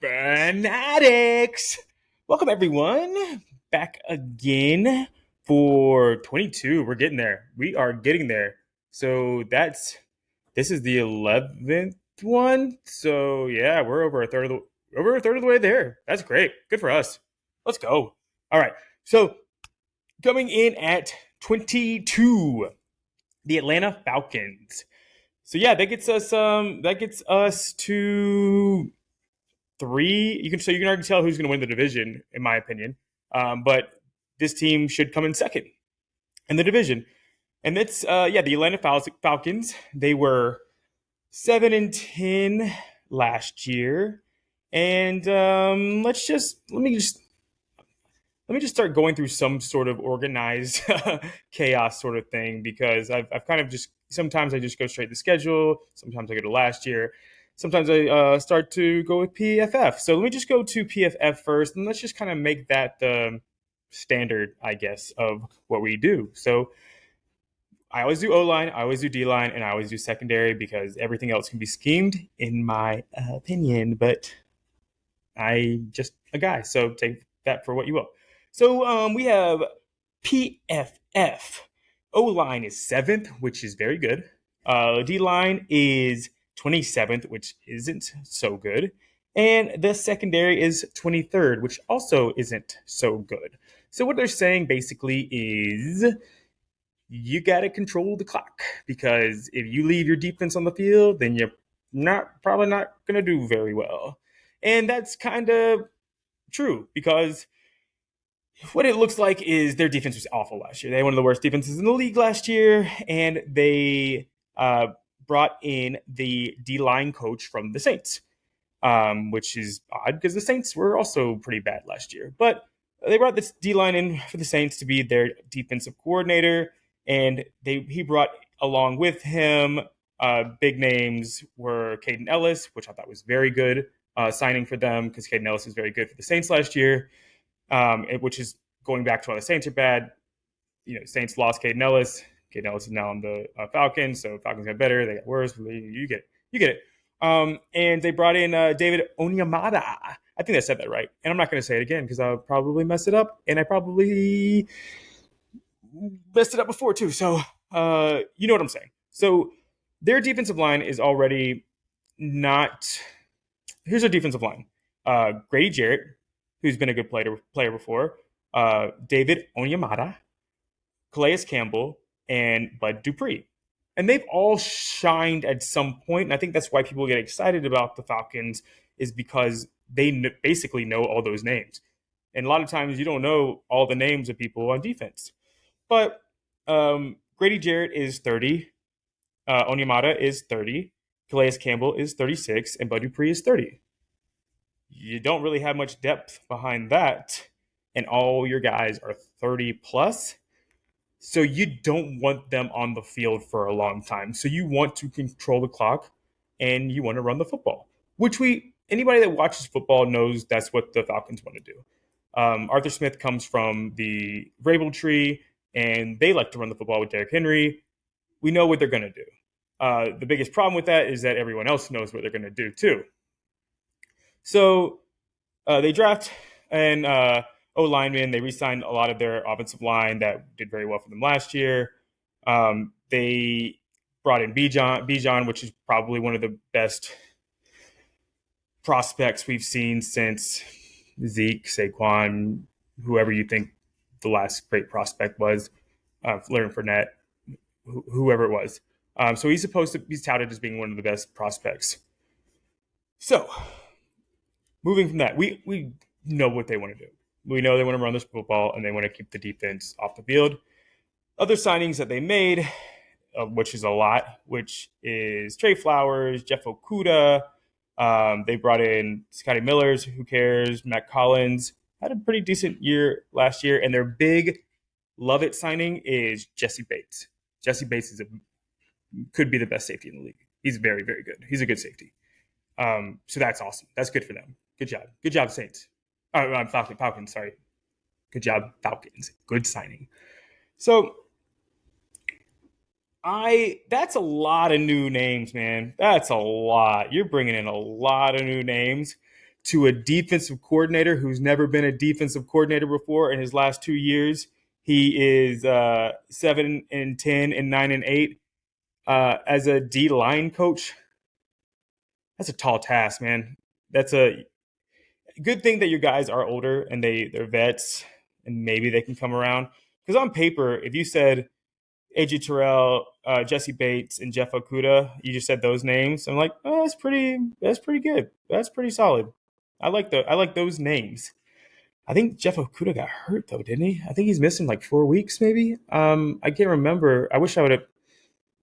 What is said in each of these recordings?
Fanatics! Welcome everyone back again for 22. We're getting there. We are getting there. So this is the 11th one. So yeah, we're over a third of the way there. That's great. Good for us. Let's go. All right. So coming in at 22, the Atlanta Falcons. So yeah, that gets us to three. You can already tell who's going to win the division, in my opinion. But this team should come in second in the division, and it's the Atlanta Falcons. They were 7-10 last year, and let me just start going through some sort of organized chaos sort of thing, because I've kind of just sometimes I just go straight to schedule. Sometimes I go to last year. Sometimes I start to go with PFF. So let me just go to PFF first, and let's just kind of make that the standard, I guess, of what we do. So I always do O line, I always do D line, and I always do secondary, because everything else can be schemed, in my opinion. But I just a guy, so take that for what you will. So we have PFF. O line is 7th, which is very good. D line is 27th, which isn't so good. And the secondary is 23rd, which also isn't so good. So what they're saying basically is you got to control the clock, because if you leave your defense on the field, then you're probably not going to do very well. And that's kind of true, because what it looks like is their defense was awful last year. They had one of the worst defenses in the league last year, and they brought in the D-line coach from the Saints, which is odd because the Saints were also pretty bad last year. But they brought this D-line in for the Saints to be their defensive coordinator, and he brought along with him big names were Caden Ellis, which I thought was very good signing for them, because Caden Ellis was very good for the Saints last year, which is going back to why the Saints are bad. Saints lost Caden Ellis. Caden Ellis is now on the Falcons, so Falcons got better, they got worse. You get it. And they brought in David Onyemata. I think I said that right, and I'm not going to say it again because I'll probably mess it up, and I probably messed it up before too. So you know what I'm saying. So their defensive line is already not. Here's their defensive line: Grady Jarrett, who's been a good player before, David Onyemata, Calais Campbell, and Bud Dupree. And they've all shined at some point, and I think that's why people get excited about the Falcons, is because they basically know all those names. And a lot of times you don't know all the names of people on defense. But Grady Jarrett is 30, Onyemata is 30, Calais Campbell is 36, and Bud Dupree is 30. You don't really have much depth behind that, and all your guys are 30 plus. So you don't want them on the field for a long time. So you want to control the clock, and you want to run the football, which anybody that watches football knows that's what the Falcons want to do. Arthur Smith comes from the Vrabel tree, and they like to run the football with Derrick Henry. We know what they're going to do. The biggest problem with that is that everyone else knows what they're going to do too. So they draft an O-lineman. They re-signed a lot of their offensive line that did very well for them last year. They brought in Bijan, which is probably one of the best prospects we've seen since Zeke, Saquon, whoever you think the last great prospect was, Leonard Fournette, whoever it was. So he's touted as being one of the best prospects. So moving from that, we know what they want to do. We know they want to run this football, and they want to keep the defense off the field. Other signings that they made, which is a lot, which is Trey Flowers, Jeff Okudah. They brought in Scotty Millers, who cares, Matt Collins. Had a pretty decent year last year, and their big love it signing is Jesse Bates. Jesse Bates could be the best safety in the league. He's very, very good. He's a good safety. So that's awesome. That's good for them. Good job. Good job, Saints. Falcons, sorry. Good job, Falcons. Good signing. So I That's a lot of new names, man. That's a lot. You're bringing in a lot of new names to a defensive coordinator who's never been a defensive coordinator before in his last 2 years. He is 7-10 and 9-8 as a D line coach. That's a tall task, man. That's a good thing that your guys are older and they're vets and maybe they can come around. Because on paper, if you said AJ Terrell, Jesse Bates, and Jeff Okuda. You just said those names. I'm like, oh, that's pretty good. That's pretty solid. I like those names. I think Jeff Okuda got hurt though, didn't he? I think he's missing like 4 weeks, maybe. I can't remember. I wish I would have.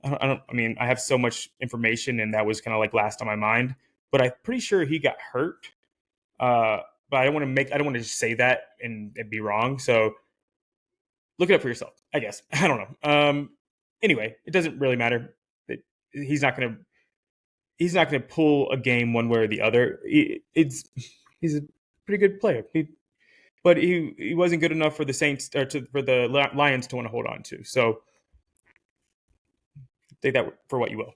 I don't. I mean, I have so much information, and that was kind of like last on my mind. But I'm pretty sure he got hurt. Uh, but I don't want to make. I don't want to just say that and be wrong. So look it up for yourself. I guess I don't know. Anyway, it doesn't really matter. He's not going to pull a game one way or the other. He's a pretty good player, but he wasn't good enough for the Saints or for the Lions to want to hold on to. So take that for what you will.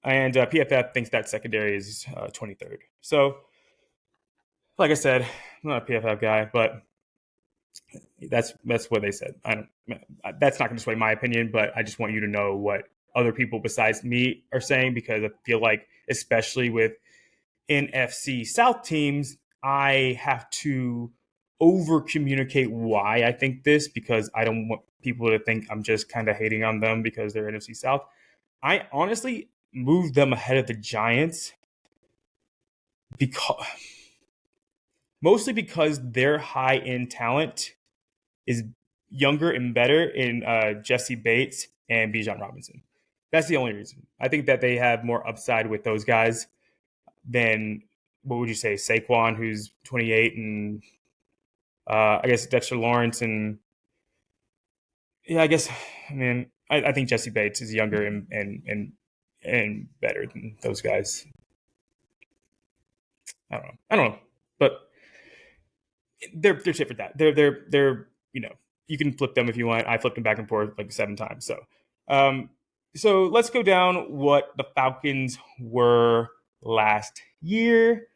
And PFF thinks that secondary is 23rd. So, like I said, I'm not a PFF guy, but that's what they said. I don't. That's not going to sway my opinion, but I just want you to know what other people besides me are saying, because I feel like, especially with NFC South teams, I have to over communicate why I think this, because I don't want people to think I'm just kind of hating on them because they're NFC South. I honestly moved them ahead of the Giants because mostly because their high end talent is younger and better in Jesse Bates and Bijan Robinson. That's the only reason. I think that they have more upside with those guys than, what would you say, Saquon, who's 28, and I guess Dexter Lawrence, and yeah, I think Jesse Bates is younger and better than those guys. I don't know, but they're tit for that. They're you can flip them if you want. I flipped them back and forth like 7 times. So let's go down what the Falcons were last year.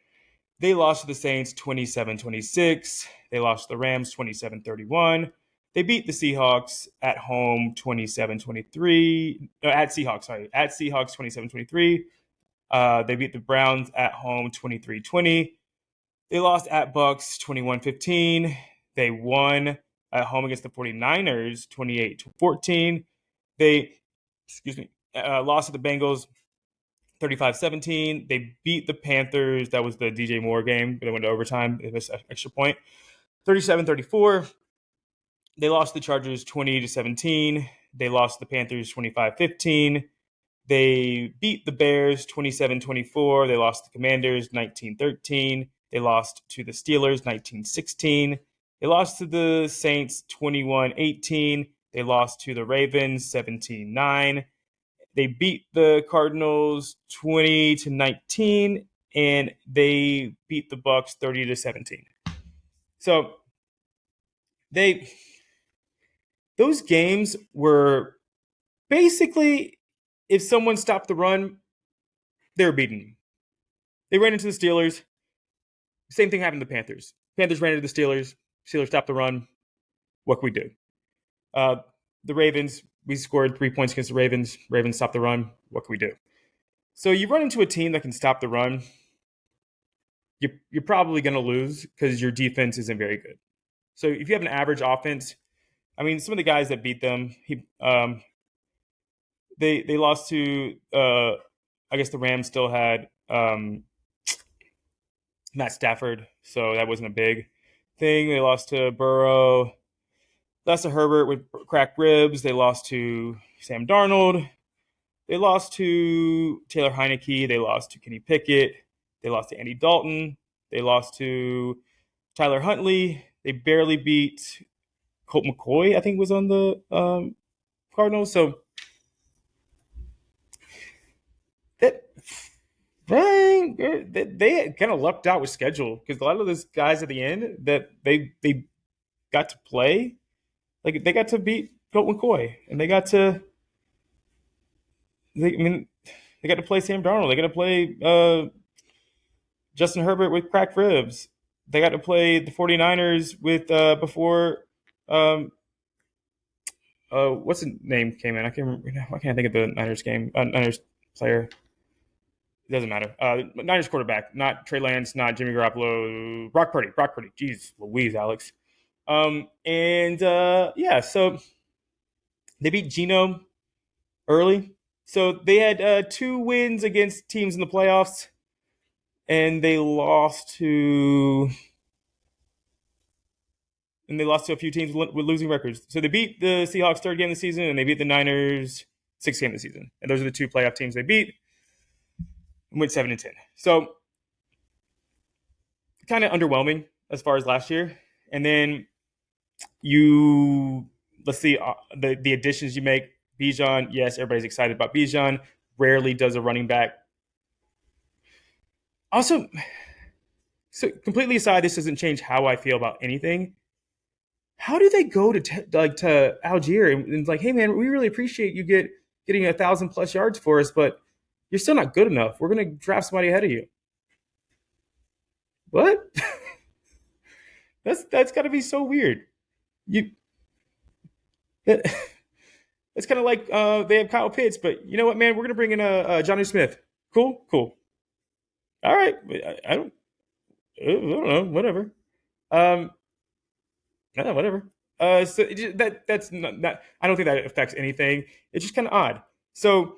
They lost to the Saints 27-26. They lost to the Rams 27-31. They beat the Seahawks at home 27-23. No, at Seahawks, sorry. At Seahawks 27-23. They beat the Browns at home 23-20. They lost at Bucks 21-15. They won at home against the 49ers 28-14. They, lost to the Bengals 35-17. They beat the Panthers. That was the DJ Moore game. They went to overtime. It was an extra point. 37-34. They lost the Chargers 20-17. They lost the Panthers 25-15. They beat the Bears 27-24. They lost the Commanders 19-13. They lost to the Steelers 19-16. They lost to the Saints 21-18. They lost to the Ravens 17-9. They beat the Cardinals 20-19, and they beat the Bucks 30-17. So those games were basically, if someone stopped the run, they were beaten. They ran into the Steelers. Same thing happened to the Panthers. Panthers ran into the Steelers. Steelers stopped the run. What can we do? The Ravens, we scored 3 points against the Ravens. Ravens stopped the run. What can we do? So you run into a team that can stop the run, you're probably going to lose because your defense isn't very good. So if you have an average offense, some of the guys that beat them, they lost to, I guess the Rams still had Matt Stafford, so that wasn't a big thing. They lost to Burrow. Lost to Herbert with cracked ribs. They lost to Sam Darnold. They lost to Taylor Heineke. They lost to Kenny Pickett. They lost to Andy Dalton. They lost to Tyler Huntley. They barely beat Colt McCoy, I think, was on the Cardinals. So they kind of lucked out with schedule, because a lot of those guys at the end that they got to play, like they got to beat Colt McCoy, and they got to I mean, they got to play Sam Darnold. They got to play Justin Herbert with cracked ribs. They got to play the 49ers with before um, what's his name came in? I can't remember. Why can't I think of the Niners game? Niners player. It doesn't matter. Niners quarterback, not Trey Lance, not Jimmy Garoppolo. Brock Purdy. Brock Purdy. Jeez, Louise, Alex. And yeah, so they beat Geno early. So they had two wins against teams in the playoffs, and they lost to a few teams with losing records. So they beat the Seahawks third game of the season, and they beat the Niners sixth game of the season. And those are the two playoff teams they beat and went 7-10. So kind of underwhelming as far as last year. And then you let's see the additions you make. Bijan, yes, everybody's excited about Bijan. Rarely does a running back. Also, so completely aside, this doesn't change how I feel about anything. How do they go to to Algier and like, hey man, we really appreciate you getting 1,000+ yards for us, but you're still not good enough. We're gonna draft somebody ahead of you. What? That's got to be so weird. You, it's kind of like they have Kyle Pitts, but you know what, man? We're gonna bring in Johnny Smith. Cool, cool. All right, I don't know, whatever. Um, yeah, whatever. So that's not. I don't think that affects anything. It's just kind of odd. So,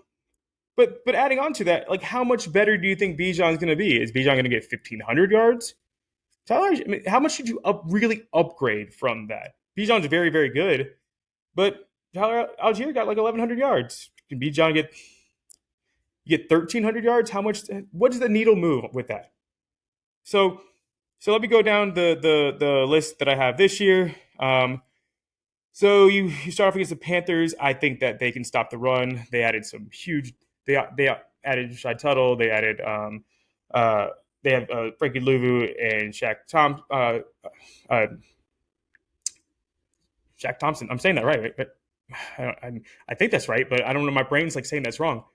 but adding on to that, like, how much better do you think Bijan's going to be? Is Bijan going to get 1,500 yards? Tyler, I mean, how much should you really upgrade from that? Bijan's very, very good, but Tyler Algier got like 1,100 yards. Can Bijan get 1,300 yards? How much? What does the needle move with that? So, so let me go down the list that I have this year. So you start off against the Panthers. I think that they can stop the run. They added some huge. They added Shai Tuttle. They added uh, they have Frankie Louvu and uh, Shaq Thompson. I'm saying that right? But I think that's right. But I don't know. My brain's like saying that's wrong.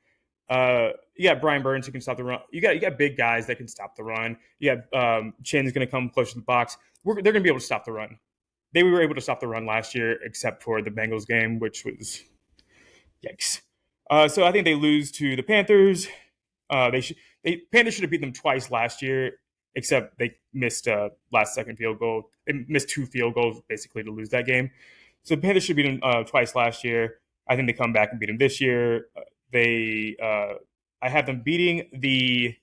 You got Brian Burns who can stop the run. You got big guys that can stop the run. You got Chin's going to come close to the box. They're going to be able to stop the run. They were able to stop the run last year, except for the Bengals game, which was yikes. So I think they lose to the Panthers. Panthers should have beat them twice last year, except they missed last second field goal. They missed two field goals basically to lose that game. So the Panthers should beat them twice last year. I think they come back and beat them this year. I have them beating the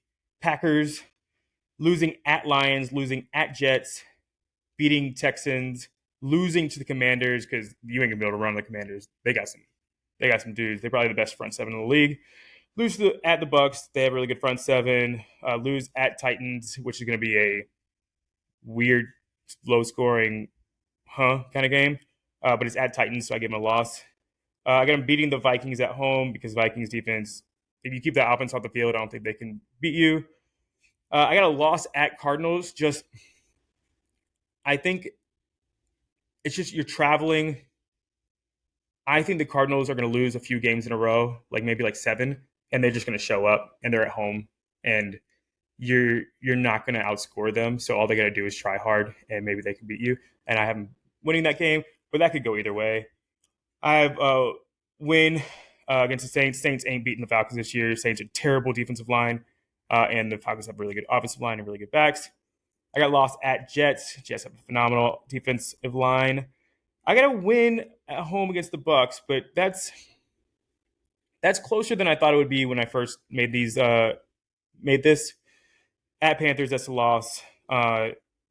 Packers, losing at Lions, losing at Jets, beating Texans, losing to the Commanders because you ain't gonna be able to run the Commanders. They got some dudes. They're probably the best front seven in the league. Lose at the Bucks. They have a really good front seven. Lose at Titans, which is going to be a weird, low scoring, kind of game. But it's at Titans, so I give them a loss. I got them beating the Vikings at home because Vikings defense. If you keep that offense off the field, I don't think they can beat you. I got a loss at Cardinals. I think it's just you're traveling. I think the Cardinals are going to lose a few games in a row, like maybe like 7, and they're just going to show up and they're at home, and you're not going to outscore them. So all they got to do is try hard, and maybe they can beat you. And I have them winning that game, but that could go either way. I have win against the Saints. Saints ain't beating the Falcons this year. Saints are terrible defensive line, and the Falcons have really good offensive line and really good backs. I got lost at Jets. Jets have a phenomenal defensive line. I got to win at home against the Bucks, but that's closer than I thought it would be when I first made this. At Panthers, that's a loss.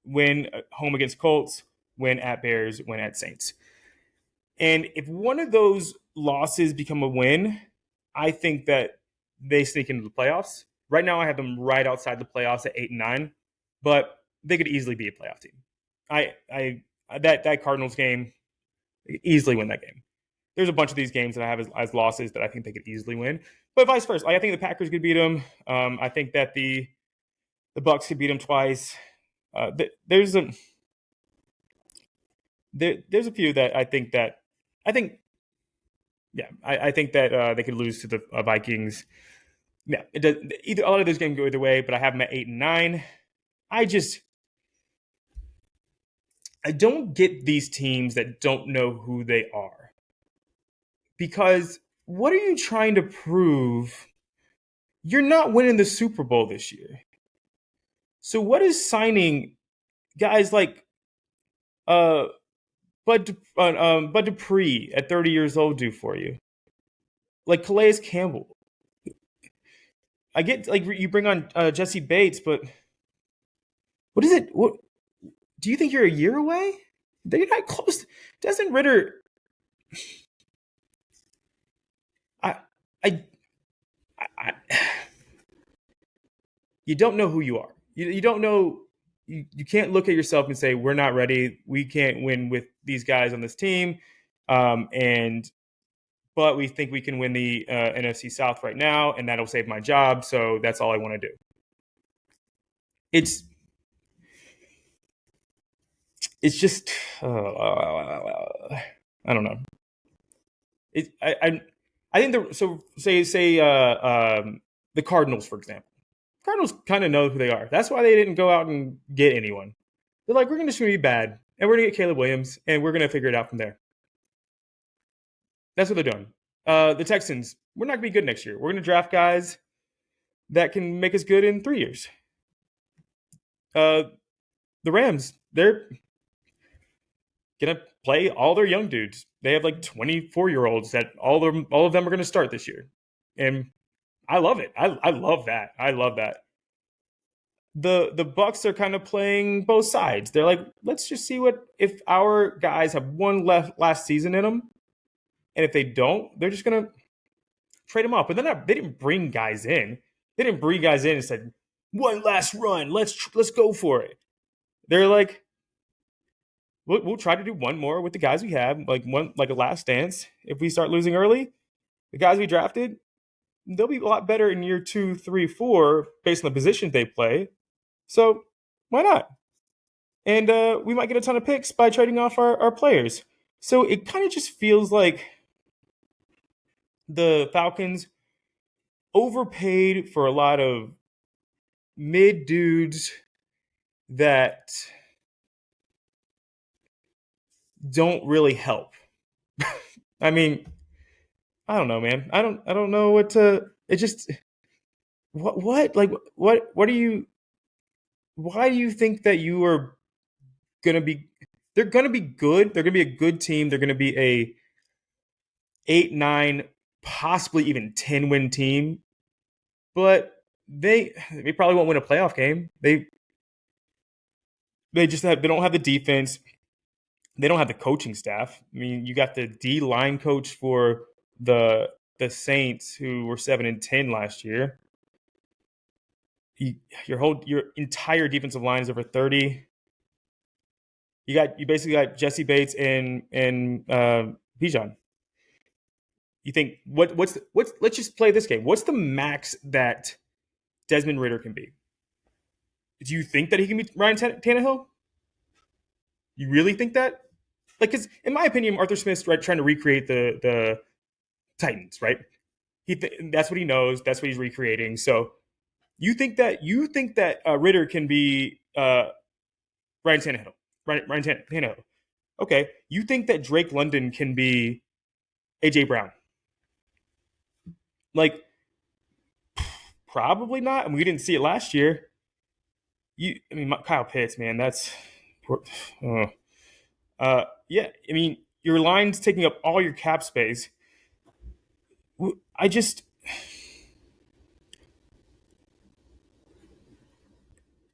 Win home against Colts. Win at Bears. Win at Saints. And if one of those losses become a win, I think that they sneak into the playoffs. Right now, I have them right outside the playoffs at 8-9, but they could easily be a playoff team. That Cardinals game, they could easily win that game. There's a bunch of these games that I have as losses that I think they could easily win, but vice versa. I think the Packers could beat them. I think that the Bucks could beat them twice. There's a few that I think Yeah, I think that they could lose to the Vikings. Yeah, it does. Either a lot of those games go either way, but I have them at 8 and 9. I just I don't get these teams that don't know who they are because what are you trying to prove? You're not winning the Super Bowl this year. So what is signing guys like uh Bud Dupree at 30 years old do for you? Like Calais Campbell. I get like you bring on Jesse Bates, but what is it? What do you think you're a year away? They're not close. Desmond Ridder, I, I, I, you don't know who you are. You don't know. You can't look at yourself and say we're not ready. We can't win with these guys on this team, and but we think we can win the NFC South right now, and that'll save my job. So that's all I want to do. It's it's just I don't know. I think so. Say the Cardinals, for example. Cardinals kind of know who they are. That's why they didn't go out and get anyone. They're like, we're just going to be bad, and we're going to get Caleb Williams, and we're going to figure it out from there. That's what they're doing. The Texans, we're not going to be good next year. We're going to draft guys that can make us good in 3 years. The Rams, they're going to play all their young dudes. They have like 24-year-olds that all of them are going to start this year. And I love it. I love that. I love that. The Bucks are kind of playing both sides. They're like, let's just see what if our guys have one last season in them, and if they don't, they're just gonna trade them off. But they didn't bring guys in. They didn't bring guys in and said one last run. Let's go for it. They're like, we'll try to do one more with the guys we have, like a last dance. If we start losing early, the guys we drafted, they'll be a lot better in year 2, 3, 4 based on the positions they play. So why not? And we might get a ton of picks by trading off our players. So it kind of just feels like the Falcons overpaid for a lot of mid dudes that don't really help. I mean, I don't know, man. I don't know what to. It just what like what do you? Why do you think that you are gonna be? They're gonna be good. They're gonna be a good team. They're gonna be a 8, 9, possibly even 10-win team. But they probably won't win a playoff game. They don't have the defense. They don't have the coaching staff. I mean, you got the D line coach for the Saints who were 7-10 last year. Your entire defensive line is over 30. You basically got Jesse Bates and Bijan. You think what's let's just play this game. What's the max that Desmond Ridder can be? Do you think that he can be Ryan Tannehill? You really think that? Like, because in my opinion, Arthur Smith's trying to recreate the Titans, right? That's what he knows. That's what he's recreating. So you think that Ridder can be Ryan Tannehill? Ryan Tannehill. Okay. You think that Drake London can be AJ Brown? Like, probably not. I mean, we didn't see it last year. Kyle Pitts, man, that's. Yeah. I mean, your line's taking up all your cap space. I just.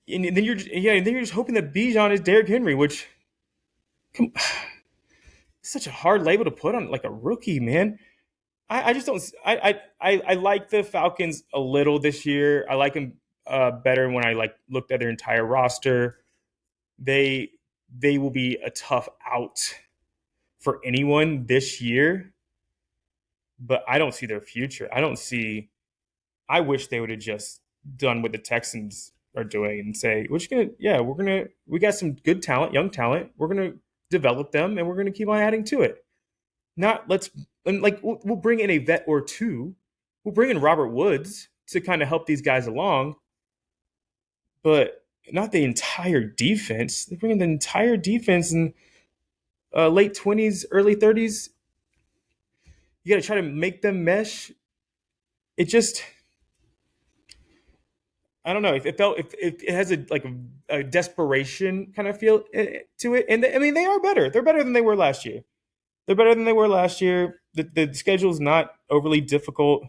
And then you're just hoping that Bijan is Derrick Henry, which. Such a hard label to put on like a rookie, man. I just don't. I like the Falcons a little this year. I like them better when I like looked at their entire roster. They will be a tough out for anyone this year, but I don't see their future. I don't see. I wish they would have just done what the Texans are doing and say, we got some good talent, young talent. We're gonna develop them, and we're gonna keep on adding to it. Not let's and like we'll bring in a vet or two. We'll bring in Robert Woods to kind of help these guys along, but not the entire defense. They bring in the entire defense in late 20s, early 30s. You got to try to make them mesh. It just, I don't know. If it felt, if it has a like a desperation kind of feel to it, and I mean they are better. They're better than they were last year. They're better than they were last year. The schedule is not overly difficult.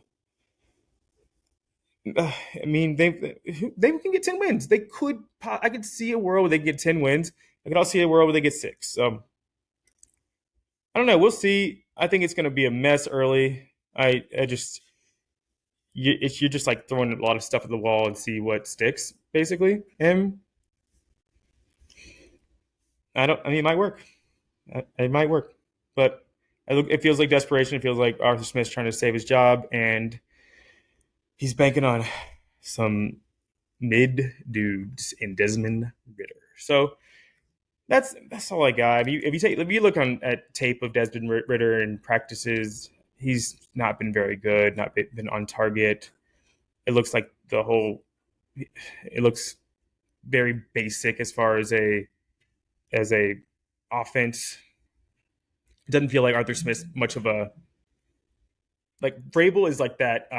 I mean, they can get 10 wins. They could. I could see a world where they get 10 wins. I could also see a world where they get six. So I don't know. We'll see. I think it's going to be a mess early. I just you're just like throwing a lot of stuff at the wall and see what sticks, basically. And I don't. I mean, it might work. It might work, but it feels like desperation. It feels like Arthur Smith's trying to save his job, and he's banking on some mid dudes in Desmond Ridder. So that's all I got. If you look on at tape of Desmond Ridder and practices, he's not been very good. Not been on target. It looks like the whole. It looks very basic as far as a offense. It doesn't feel like Arthur Smith's much of a like Vrabel is like that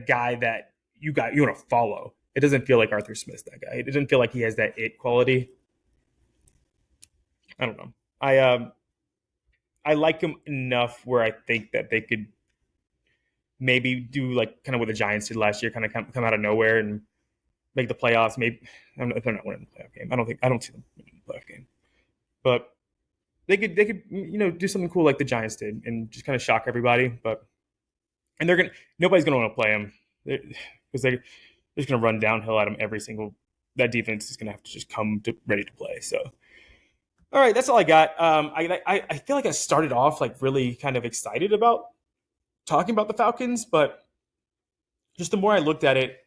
guy that you want to follow. It doesn't feel like Arthur Smith's that guy. It doesn't feel like he has that it quality. I don't know. I like him enough where I think that they could maybe do like kind of what the Giants did last year, kind of come out of nowhere and make the playoffs. Maybe I don't know if they're not winning the playoff game. I don't see them winning the playoff game, but they could do something cool like the Giants did and just kind of shock everybody. But and they're gonna nobody's gonna want to play them because they're just gonna run downhill at them every single. That defense is gonna have to just come ready to play. So all right, that's all I got. I feel like I started off like really kind of excited about talking about the Falcons, but just the more I looked at it,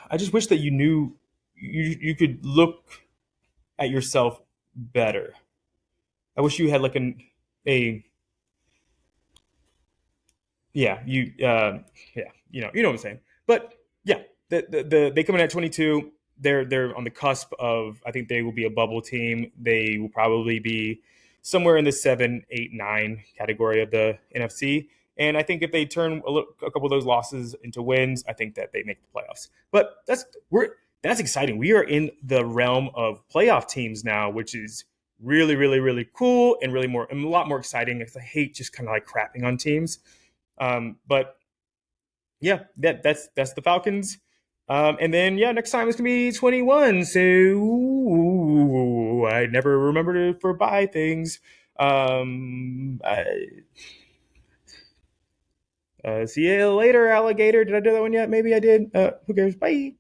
I just wish that you knew you could look at yourself better. I wish you had like a yeah yeah you know what I'm saying. But yeah, they come in at 22. They're on the cusp of. I think they will be a bubble team. They will probably be somewhere in the 7, 8, 9 category of the NFC. And I think if they turn a couple of those losses into wins, I think that they make the playoffs. But that's exciting. We are in the realm of playoff teams now, which is really, really, really cool and really more and a lot more exciting. Because I hate just kind of like crapping on teams. But yeah, that's the Falcons. And then yeah, next time it's gonna be 21. So I never remember to for buy things. See you later, alligator. Did I do that one yet? Maybe I did. Who cares? Bye.